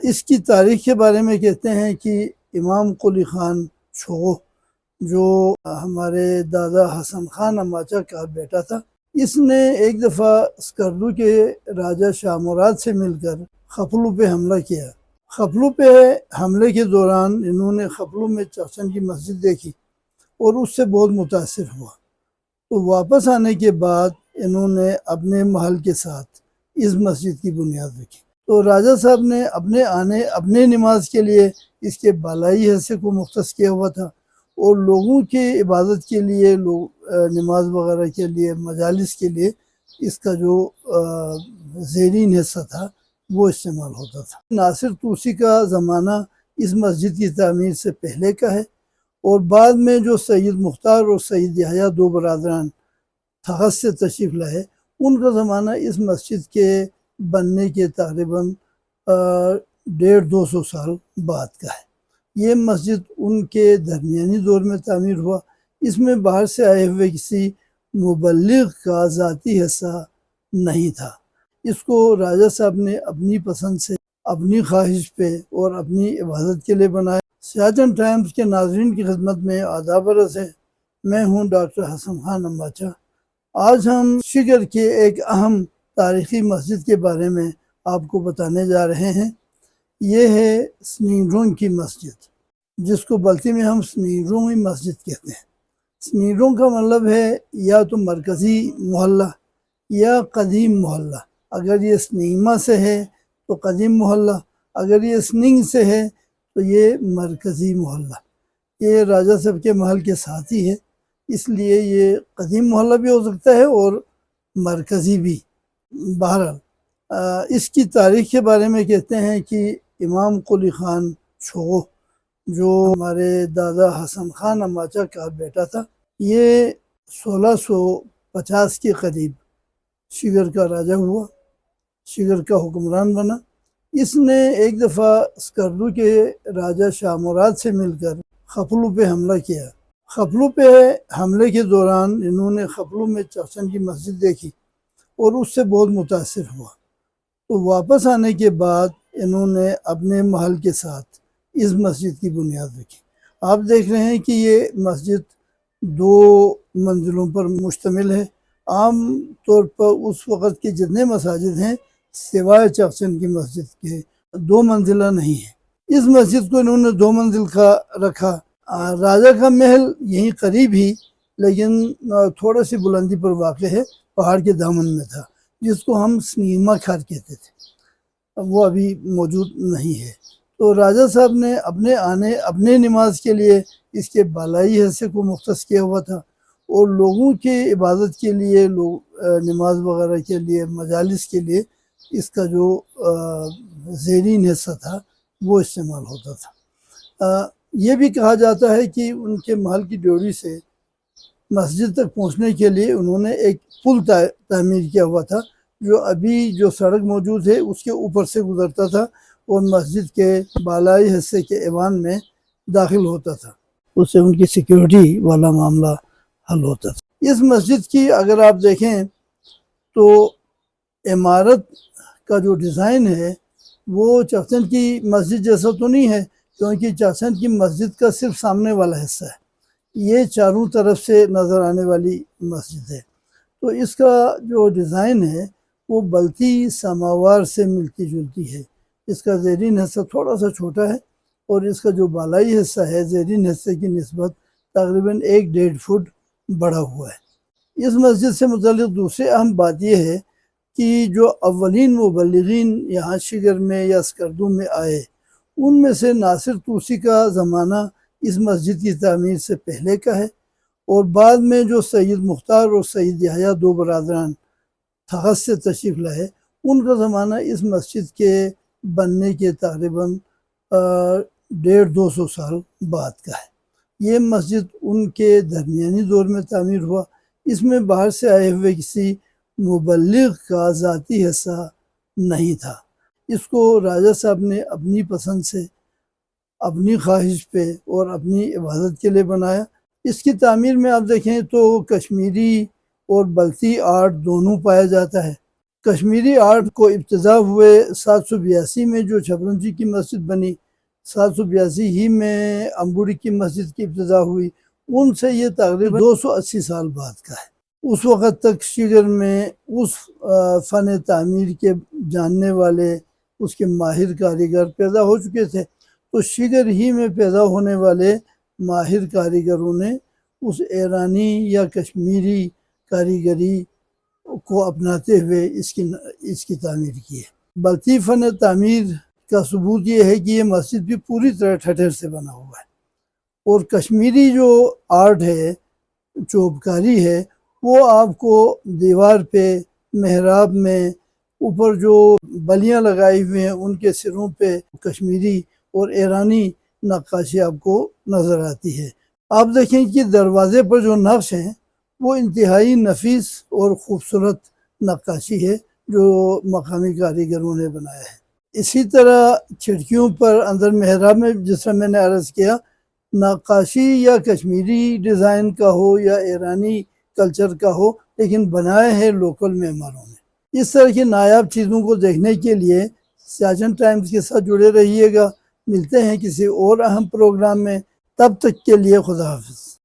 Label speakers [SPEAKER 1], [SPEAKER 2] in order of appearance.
[SPEAKER 1] اس کی تاریخ کے بارے میں کہتے ہیں کہ امام قلی خان چھوغو جو ہمارے دادا حسن خان اماچا کا بیٹا تھا، اس نے ایک دفعہ اسکردو کے راجہ شاہ مراد سے مل کر خپلو پہ حملہ کیا۔ خپلو پہ حملے کے دوران انہوں نے خپلو میں چاچن کی مسجد دیکھی اور اس سے بہت متاثر ہوا، تو واپس آنے کے بعد انہوں نے اپنے محل کے ساتھ اس مسجد کی بنیاد رکھی۔ تو راجہ صاحب نے اپنے نماز کے لیے اس کے بالائی حصے کو مختص کیا ہوا تھا، اور لوگوں کی عبادت کے لیے نماز وغیرہ کے لیے مجالس کے لیے اس کا جو زیرین حصہ تھا وہ استعمال ہوتا تھا۔ ناصر طوسی کا زمانہ اس مسجد کی تعمیر سے پہلے کا ہے، اور بعد میں جو سید مختار اور سید یحییٰ دو برادران تھغس سے تشریف لائے، ان کا زمانہ اس مسجد کے بننے کے تقریباً 150-200 سال بعد کا ہے۔ یہ مسجد ان کے درمیانی دور میں تعمیر ہوا۔ اس میں باہر سے آئے ہوئے کسی مبلغ کا ذاتی حصہ نہیں تھا۔ اس کو راجہ صاحب نے اپنی پسند سے، اپنی خواہش پہ اور اپنی عبادت کے لیے بنایا۔ سیاچن ٹائمز کے ناظرین کی خدمت میں آداب عرض ہے، میں ہوں ڈاکٹر حسن خان اماچا۔ آج ہم شگر کے ایک اہم تاریخی مسجد کے بارے میں آپ کو بتانے جا رہے ہیں۔ یہ ہے سنینگرونگ کی مسجد، جس کو بلتی میں ہم سنینگرونگ مسجد کہتے ہیں۔ سنینگرونگ کا مطلب ہے یا تو مرکزی محلہ یا قدیم محلہ۔ اگر یہ سنینگما سے ہے تو قدیم محلہ، اگر یہ سننگ سے ہے تو یہ مرکزی محلہ۔ یہ راجہ صاحب کے محل کے ساتھ ہی ہے، اس لیے یہ قدیم محلہ بھی ہو سکتا ہے اور مرکزی بھی۔ بہرحال اس کی تاریخ کے بارے میں کہتے ہیں کہ امام قلی خان چھوغو جو ہمارے دادا حسن خان اماچا کا بیٹا تھا، یہ 1650 کے قریب شگر کا راجہ ہوا، شگر کا حکمران بنا۔ اس نے ایک دفعہ اسکردو کے راجہ شاہ مراد سے مل کر خپلو پہ حملہ کیا۔ خپلو پہ حملے کے دوران انہوں نے خپلو میں چاچن کی مسجد دیکھی اور اس سے بہت متاثر ہوا، تو واپس آنے کے بعد انہوں نے اپنے محل کے ساتھ اس مسجد کی بنیاد رکھی۔ آپ دیکھ رہے ہیں کہ یہ مسجد 2 منزلوں پر مشتمل ہے۔ عام طور پر اس وقت کے جتنے مساجد ہیں سوائے چاچن کی مسجد کے 2 منزلہ نہیں ہے۔ اس مسجد کو انہوں نے 2 منزل کا رکھا۔ راجہ کا محل یہیں قریب ہی لیکن تھوڑا سی بلندی پر واقع ہے، پہاڑ کے دامن میں تھا، جس کو ہم سنیما کھار کہتے تھے، وہ ابھی موجود نہیں ہے۔ تو راجہ صاحب نے اپنے نماز کے لیے اس کے بالائی حصے کو مختص کیا ہوا تھا، اور لوگوں کی عبادت کے لیے نماز وغیرہ کے لیے مجالس کے لیے اس کا جو زیرین حصہ تھا وہ استعمال ہوتا تھا۔ یہ بھی کہا جاتا ہے کہ ان کے محل کی ڈیوڑی سے مسجد تک پہنچنے کے لیے انہوں نے ایک پل تعمیر کیا ہوا تھا، جو ابھی جو سڑک موجود ہے اس کے اوپر سے گزرتا تھا اور مسجد کے بالائی حصے کے ایوان میں داخل ہوتا تھا، اس سے ان کی سیکیورٹی والا معاملہ حل ہوتا تھا۔ اس مسجد کی اگر آپ دیکھیں تو عمارت کا جو ڈیزائن ہے وہ چاچن کی مسجد جیسا تو نہیں ہے، کیونکہ چاچن کی مسجد کا صرف سامنے والا حصہ ہے، یہ چاروں طرف سے نظر آنے والی مسجد ہے۔ تو اس کا جو ڈیزائن ہے وہ بلتی سماوار سے ملتی جلتی ہے۔ اس کا زیرین حصہ تھوڑا سا چھوٹا ہے، اور اس کا جو بالائی حصہ ہے زیرین حصے کی نسبت تقریباً 1-1.5 فٹ بڑا ہوا ہے۔ اس مسجد سے متعلق دوسری اہم بات یہ ہے کہ جو اولین مبلغین یہاں شگر میں یا اسکردو میں آئے، ان میں سے ناصر طوسی کا زمانہ اس مسجد کی تعمیر سے پہلے کا ہے، اور بعد میں جو سید مختار اور سید یحییٰ دو برادران تھغس سے تشریف لائے، ان کا زمانہ اس مسجد کے بننے کے تقریباً 150-200 سال بعد کا ہے۔ یہ مسجد ان کے درمیانی دور میں تعمیر ہوا۔ اس میں باہر سے آئے ہوئے کسی مبلغ کا ذاتی حصہ نہیں تھا۔ اس کو راجہ صاحب نے اپنی پسند سے، اپنی خواہش پہ اور اپنی عبادت کے لیے بنایا۔ اس کی تعمیر میں آپ دیکھیں تو کشمیری اور بلتی آرٹ دونوں پایا جاتا ہے۔ کشمیری آرٹ کو ابتدا ہوئے 782 میں جو چھپرنجی کی مسجد بنی، 782 ہی میں امبوڑی کی مسجد کی ابتدا ہوئی، ان سے یہ تقریباً 280 سال بعد کا ہے۔ اس وقت تک شیگر میں اس فن تعمیر کے جاننے والے، اس کے ماہر کاریگر پیدا ہو چکے تھے، تو شیگر ہی میں پیدا ہونے والے ماہر کاریگروں نے اس ایرانی یا کشمیری کاریگری کو اپناتے ہوئے اس کی تعمیر کی ہے۔ بلتی فن تعمیر کا ثبوت یہ ہے کہ یہ مسجد بھی پوری طرح ٹھٹھر سے بنا ہوا ہے، اور کشمیری جو آرٹ ہے، چوبکاری ہے، وہ آپ کو دیوار پہ، محراب میں، اوپر جو بلیاں لگائی ہوئے ہیں ان کے سروں پہ کشمیری اور ایرانی نقاشی آپ کو نظر آتی ہے۔ آپ دیکھیں کہ دروازے پر جو نقش ہیں وہ انتہائی نفیس اور خوبصورت نقاشی ہے جو مقامی کاریگروں نے بنایا ہے۔ اسی طرح کھڑکیوں پر اندر محراب میں جس طرح میں نے عرض کیا، نقاشی یا کشمیری ڈیزائن کا ہو یا ایرانی کلچر کا ہو، لیکن بنائے ہیں لوکل معماروں نے۔ اس طرح کی نایاب چیزوں کو دیکھنے کے لیے سیاچن ٹائمز کے ساتھ جڑے رہیے گا۔ ملتے ہیں کسی اور اہم پروگرام میں، تب تک کے لیے خدا حافظ۔